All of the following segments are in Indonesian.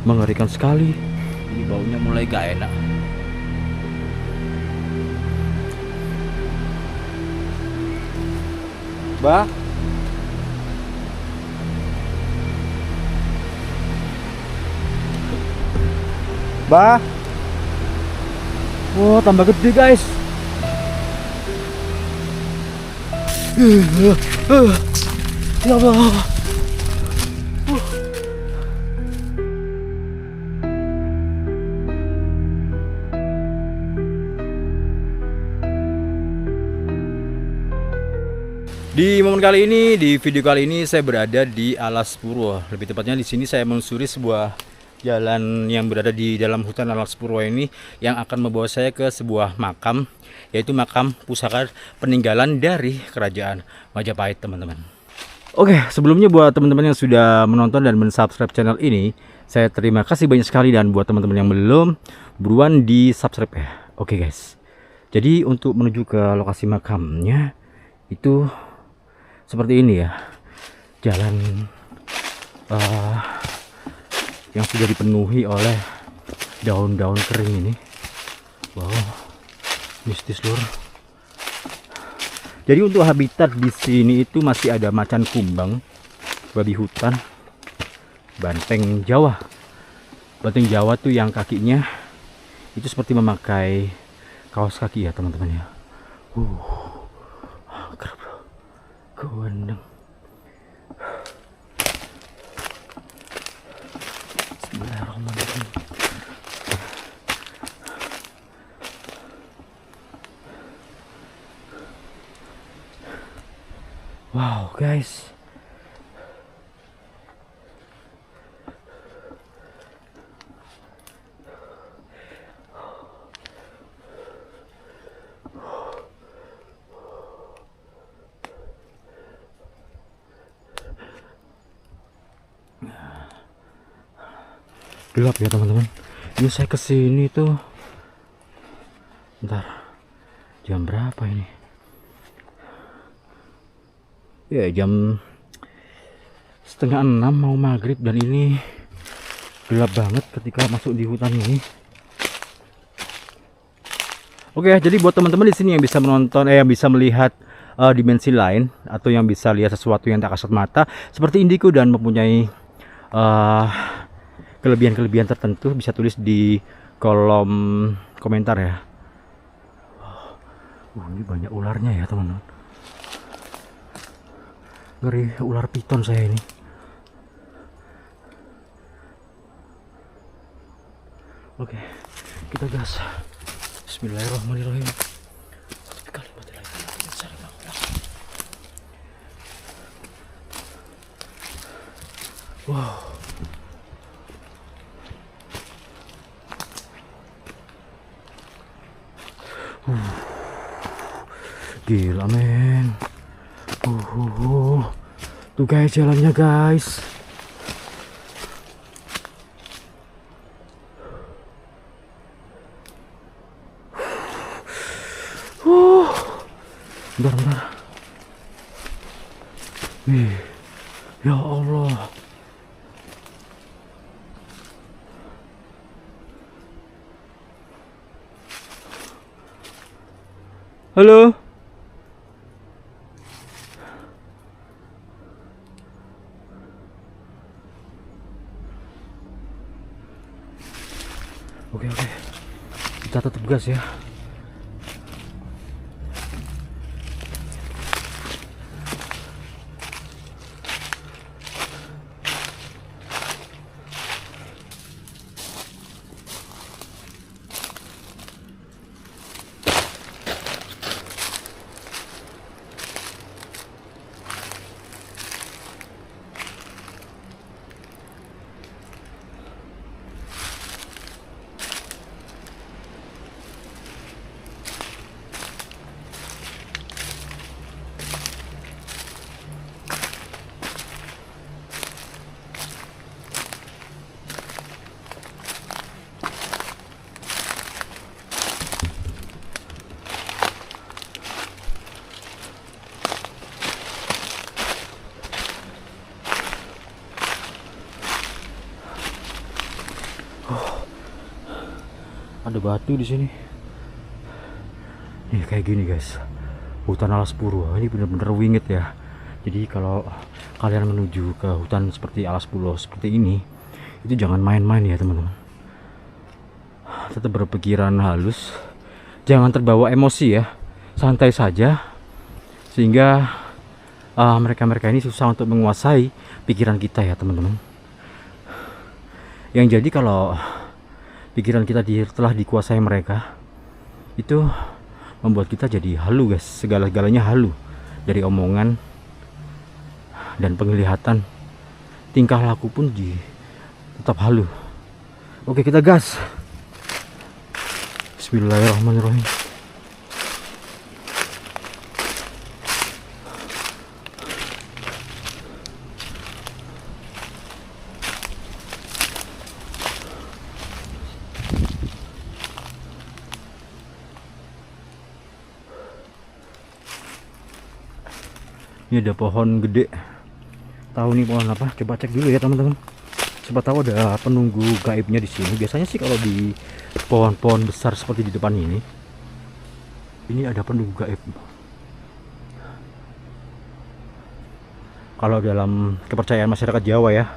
Mengerikan sekali. Ini baunya mulai gak enak. Bah, bah. Wah, tambah gede guys. Ya Allah. Di momen kali ini, di video kali ini saya berada di Alas Purwo. Lebih tepatnya di sini saya menelusuri sebuah jalan yang berada di dalam hutan Alas Purwo ini yang akan membawa saya ke sebuah makam, yaitu makam pusaka peninggalan dari Kerajaan Majapahit, teman-teman. Oke, sebelumnya buat teman-teman yang sudah menonton dan mensubscribe channel ini, saya terima kasih banyak sekali, dan buat teman-teman yang belum, buruan di subscribe ya. Oke guys, jadi untuk menuju ke lokasi makamnya itu seperti ini ya, jalan yang sudah dipenuhi oleh daun-daun kering ini. Wow, mistis lur. Jadi untuk habitat di sini itu masih ada macan kumbang, babi hutan, banteng Jawa. Banteng Jawa tuh yang kakinya itu seperti memakai kaos kaki ya teman-teman ya. Angker bro, kewendeng. Bismillahirrahmanirrahim. Wow guys, gelap ya teman-teman. Ini saya kesini tuh, bentar, jam berapa ini? Ya jam setengah 6 mau maghrib, dan ini gelap banget ketika masuk di hutan ini. Oke, jadi buat teman-teman di sini yang bisa menonton, yang bisa melihat dimensi lain, atau yang bisa lihat sesuatu yang tak kasat mata seperti indigo dan mempunyai kelebihan-kelebihan tertentu, bisa tulis di kolom komentar ya. Ini banyak ularnya ya teman-teman. Ngeri ular piton saya ini. Oke, kita gas. Bismillahirrahmanirrahim. Wow. Gila men. Tuh guys jalannya guys. Bentar. Wih, ya Allah. Halo. Oke. Kita tetap gas ya. Ada batu di sini. Nih kayak gini guys, hutan alas purwo ini bener-bener wingit ya. Jadi kalau kalian menuju ke hutan seperti alas purwo seperti ini, itu jangan main-main ya teman-teman. Tetap berpikiran halus, jangan terbawa emosi ya, santai saja, sehingga mereka-mereka ini susah untuk menguasai pikiran kita ya teman-teman. Yang jadi kalau pikiran kita telah dikuasai mereka, itu membuat kita jadi halu guys, segala-galanya halu, dari omongan dan penglihatan, tingkah laku pun tetap halu. Oke, kita gas. Bismillahirrahmanirrahim. Ini ada pohon gede. Tahu nih pohon apa? Coba cek dulu ya teman-teman. Siapa tahu ada penunggu gaibnya di sini. Biasanya sih kalau di pohon-pohon besar seperti di depan ini ada penunggu gaib. Kalau dalam kepercayaan masyarakat Jawa ya.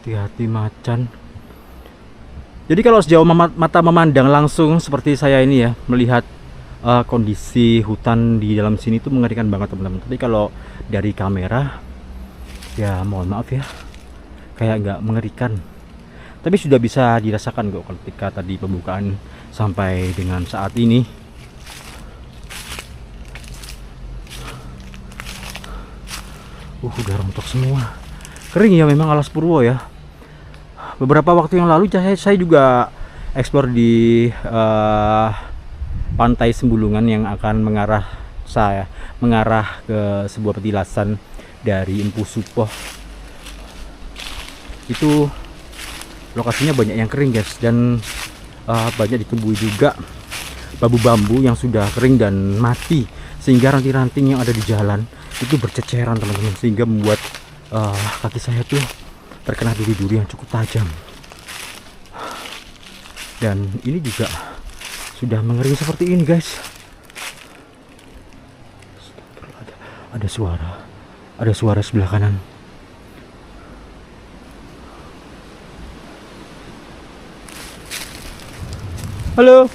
Hati-hati macan. Jadi kalau sejauh mata memandang langsung seperti saya ini ya, melihat kondisi hutan di dalam sini tuh mengerikan banget teman-teman. Tapi kalau dari kamera ya mohon maaf ya, kayak nggak mengerikan. Tapi sudah bisa dirasakan kok ketika tadi pembukaan sampai dengan saat ini. Udah rontok semua. Kering ya memang alas purwo ya. Beberapa waktu yang lalu saya juga eksplor di pantai Sembulungan yang akan mengarah ke sebuah petilasan dari Empu Supoh. Itu lokasinya banyak yang kering guys, dan banyak ditumbuhi juga bambu-bambu yang sudah kering dan mati, sehingga ranting-ranting yang ada di jalan itu berceceran teman-teman, sehingga membuat kaki saya tuh terkena duri-duri yang cukup tajam. Dan ini juga sudah mengering seperti ini guys. Ada suara sebelah kanan. Halo.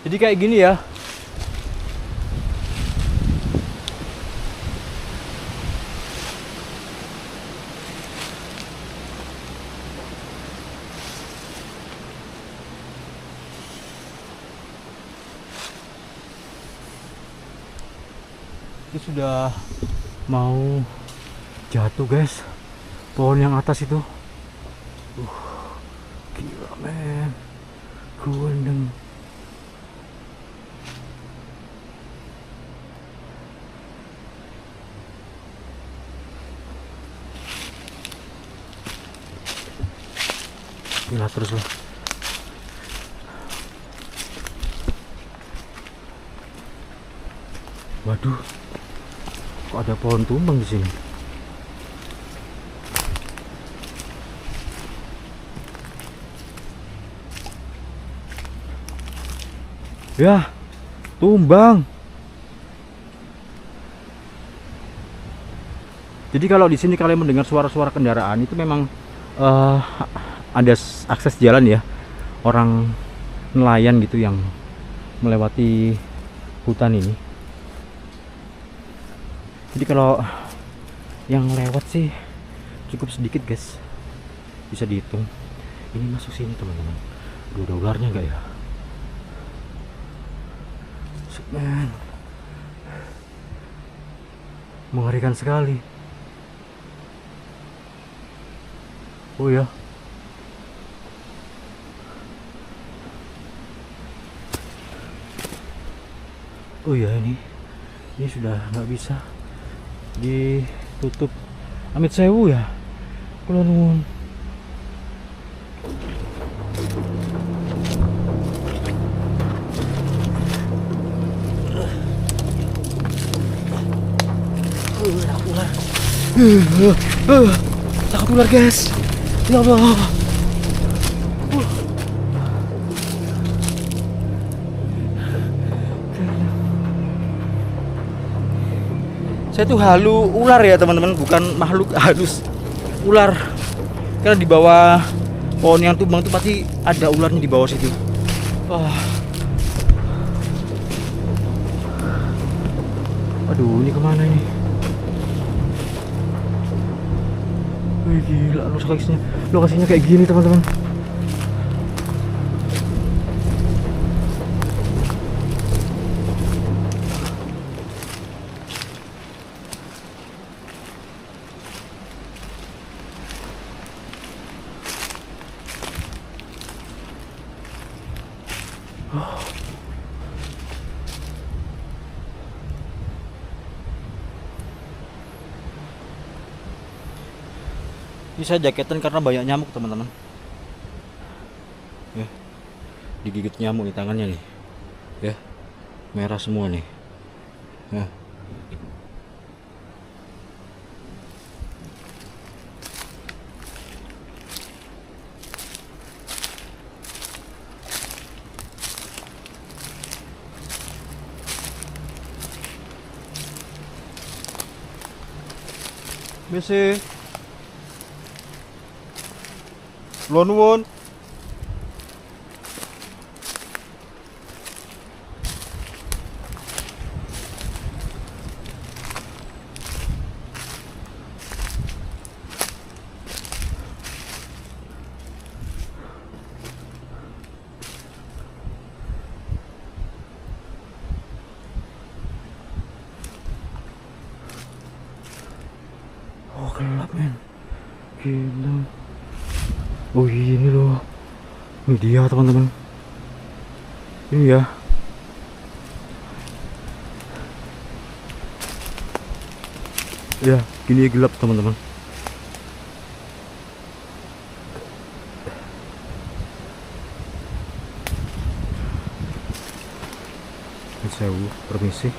Jadi kayak gini ya. Ini sudah mau jatuh guys, pohon yang atas itu. Gila men, kuendeng. Gila terus lah. Waduh, kok ada pohon tumbang di sini? Ya, tumbang. Jadi kalau di sini kalian mendengar suara-suara kendaraan itu memang ada akses jalan ya, orang nelayan gitu yang melewati hutan ini. Jadi kalau yang lewat sih cukup sedikit guys, bisa dihitung. Ini masuk sini teman-teman. Udah ularnya enggak ya? Man, Mengerikan sekali. Oh ya. Oh ya, ini sudah nggak bisa ditutup. Amit sewu ya. Kula nuwun. Takut ular guys. Ya Allah. Saya tuh halu ular ya teman-teman, bukan makhluk halus. Ular. Karena di bawah pohon yang tumbang tuh pasti ada ularnya di bawah situ. Wah. Aduh, ini kemana ini? Wih, gila lokasinya kayak gini teman-teman. Ini saya jaketan karena banyak nyamuk teman-teman. Ya, digigit nyamuk di tangannya nih. Ya, merah semua nih. Ya. Bese. Kula nuwun. Oh, gelap men. Gila. Oh iya, ini loh. Ini dia teman-teman. Ini ya. Ya, gini gelap teman-teman. Sewu, permisi.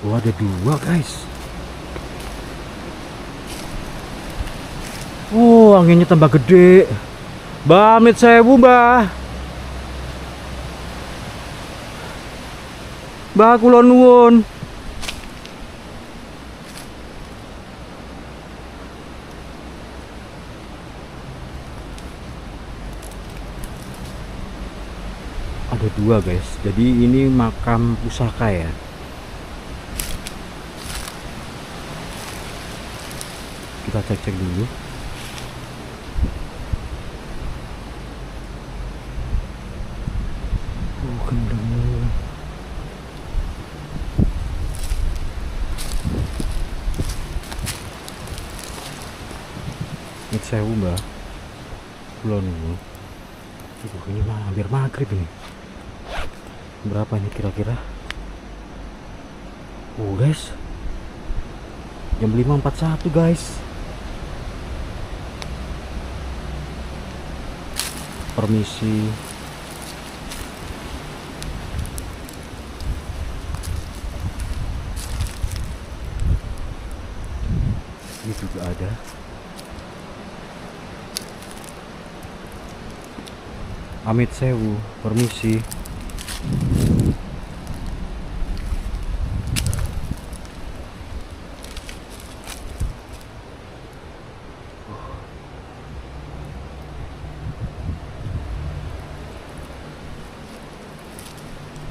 Oh, ada dua guys. Oh, anginnya tambah gede. Mbah, amit sewu mbah. Mbah, kula nuwun. Ada dua guys, jadi ini makam pusaka ya. Kita cek-cek dulu. Oh, gendeng. Ini sewu mbak. Belum. Ini mah hampir maghrib ini. Berapa ini kira-kira? Oh guys, jam 5.41 guys. Permisi. Ini juga ada. Amit sewu, permisi.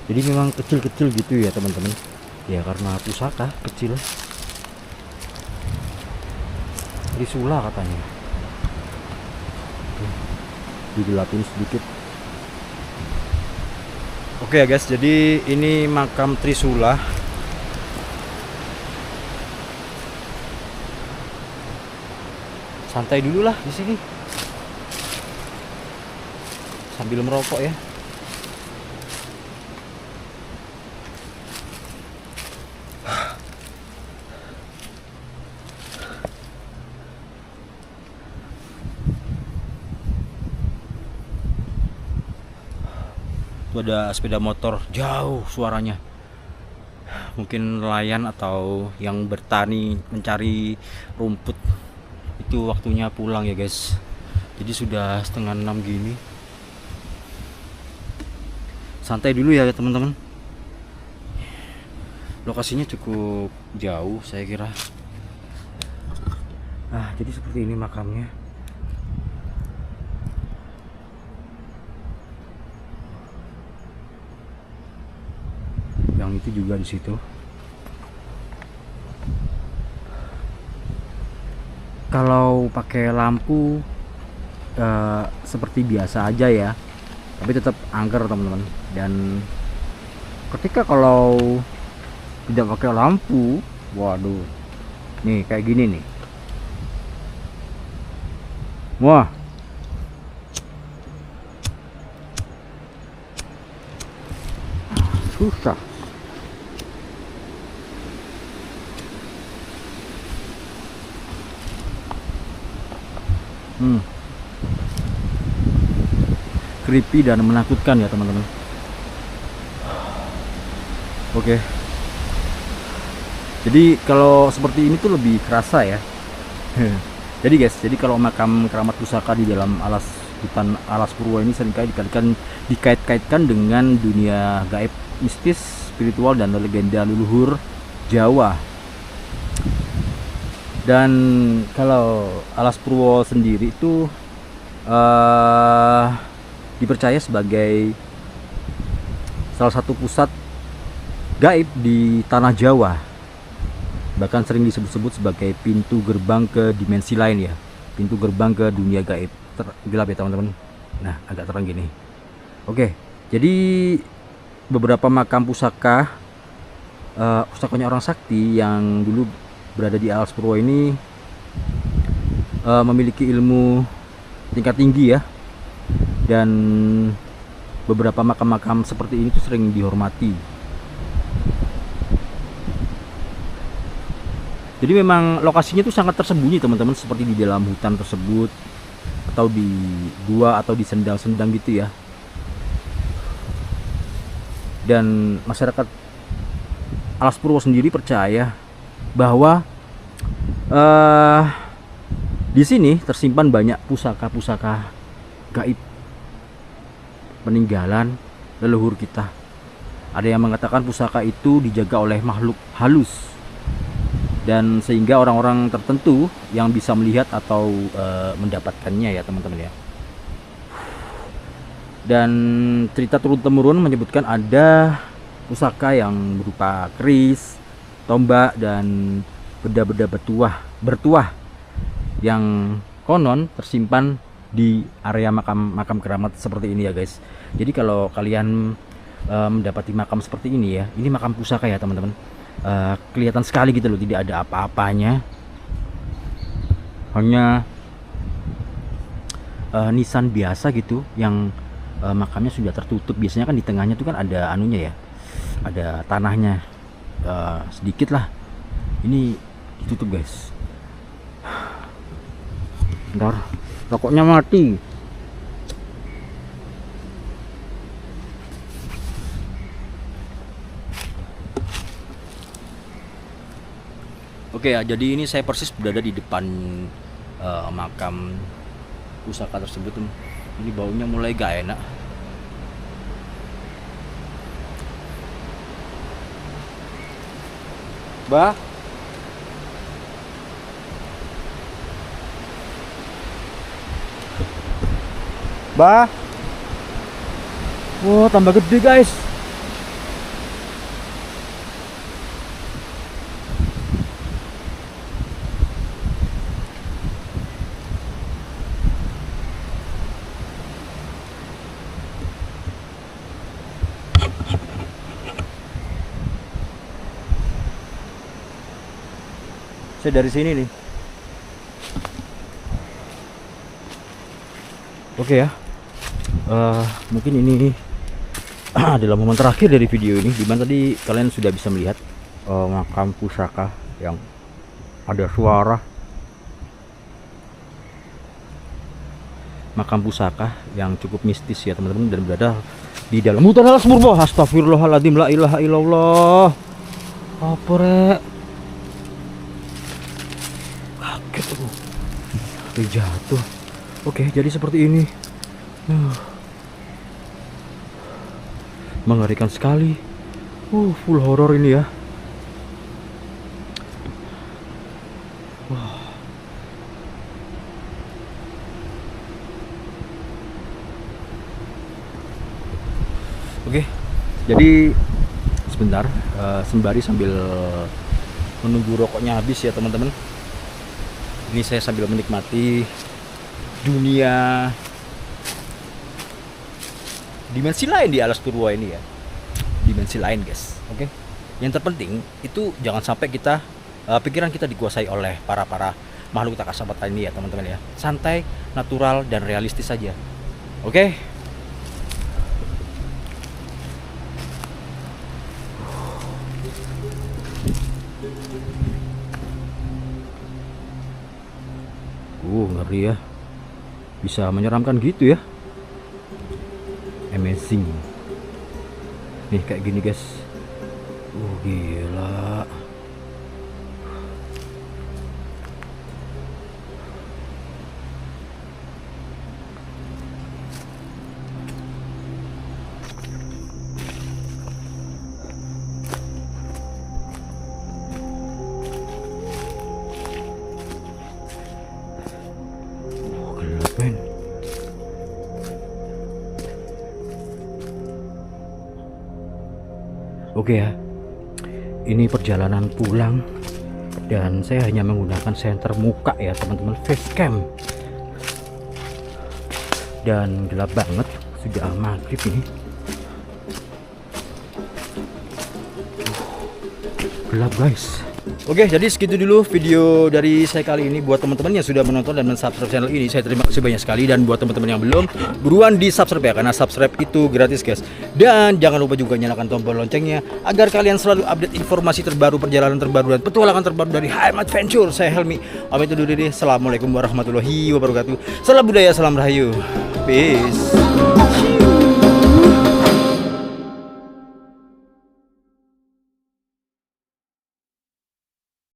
Jadi memang kecil-kecil gitu ya teman-teman. Ya karena pusaka kecil. Trisula katanya. Digelapin sedikit. Oke ya guys, jadi ini makam Trisula. santai dulu lah di sini sambil merokok ya. Tuh ada sepeda motor jauh suaranya. Mungkin nelayan atau yang bertani mencari rumput. Itu waktunya pulang ya guys. Jadi sudah setengah 6 gini. Santai dulu ya teman-teman. Lokasinya cukup jauh saya kira. Jadi seperti ini makamnya. Yang itu juga di situ. Kalau pakai lampu seperti biasa aja ya, tapi tetap angker teman-teman. Dan ketika kalau tidak pakai lampu, waduh, nih kayak gini nih, wah, susah. Creepy dan menakutkan ya teman-teman. Oke. Jadi kalau seperti ini tuh lebih kerasa ya. Jadi guys, jadi kalau makam keramat pusaka di dalam hutan Alas Purwo ini seringkali dikait-kaitkan dengan dunia gaib, mistis, spiritual dan legenda leluhur Jawa. Dan kalau Alas Purwo sendiri itu dipercaya sebagai salah satu pusat gaib di tanah Jawa. Bahkan sering disebut-sebut sebagai pintu gerbang ke dimensi lain ya. Pintu gerbang ke dunia gaib. Gelap ya teman-teman. Nah, agak terang gini. Oke, jadi beberapa makam pusaka pusakanya orang sakti yang dulu berada di Alas Purwo ini memiliki ilmu tingkat tinggi ya. Dan beberapa makam-makam seperti ini tuh sering dihormati. Jadi memang lokasinya tuh sangat tersembunyi teman-teman, seperti di dalam hutan tersebut atau di gua atau di sendang-sendang gitu ya. Dan masyarakat Alas Purwo sendiri percaya bahwa di sini tersimpan banyak pusaka-pusaka gaib peninggalan leluhur kita. Ada yang mengatakan pusaka itu dijaga oleh makhluk halus, dan sehingga orang-orang tertentu yang bisa melihat atau mendapatkannya ya teman-teman ya. Dan cerita turun-temurun menyebutkan ada pusaka yang berupa keris, tombak dan benda-benda bertuah yang konon tersimpan di area makam keramat seperti ini ya guys. Jadi kalau kalian mendapati makam seperti ini ya, ini makam pusaka ya teman-teman. Kelihatan sekali gitu loh, tidak ada apa-apanya, hanya nisan biasa gitu yang makamnya sudah tertutup. Biasanya kan di tengahnya tuh kan ada anunya ya, ada tanahnya sedikit lah. Ini ditutup guys. Bentar, rokoknya mati. Oke ya, jadi ini saya persis berada di depan makam pusaka tersebut. Ini baunya mulai gak enak. Bah, Bah. Wah, tambah gede guys. Saya dari sini nih. Oke ya, mungkin ini adalah momen terakhir dari video ini, dimana tadi kalian sudah bisa melihat makam pusaka yang ada suara makam pusaka yang cukup mistis ya teman-teman, dan berada di dalam hutan alas purba. Astagfirullahaladzim, la ilaha illallah. Apa rek? Kaget aku. Jatuh. Oke, jadi seperti ini. Mengerikan sekali. Full horror ini ya. Oke, jadi sebentar, sembari sambil menunggu rokoknya habis ya teman-teman. Ini saya sambil menikmati dunia dimensi lain di Alas Purwo ini ya. Dimensi lain guys. Oke. Yang terpenting itu jangan sampai kita pikiran kita dikuasai oleh para makhluk tak kasat mata ini ya teman-teman ya. Santai, natural dan realistis saja. Oke. Ngeri ya, bisa menyeramkan gitu ya. Amazing nih kayak gini guys. Gila. Oke ya, ini perjalanan pulang dan saya hanya menggunakan senter muka ya teman-teman, facecam, dan gelap banget, sudah maghrib ini. Gelap guys. Oke, jadi segitu dulu video dari saya kali ini. Buat teman-teman yang sudah menonton dan men-subscribe channel ini, saya terima kasih banyak sekali. Dan buat teman-teman yang belum, buruan di subscribe ya, karena subscribe itu gratis guys. Dan jangan lupa juga nyalakan tombol loncengnya agar kalian selalu update informasi terbaru, perjalanan terbaru, dan petualangan terbaru dari HM Adventure. Saya Helmi, pamit undur diri. Assalamualaikum warahmatullahi wabarakatuh. Salam budaya, salam rahayu, peace.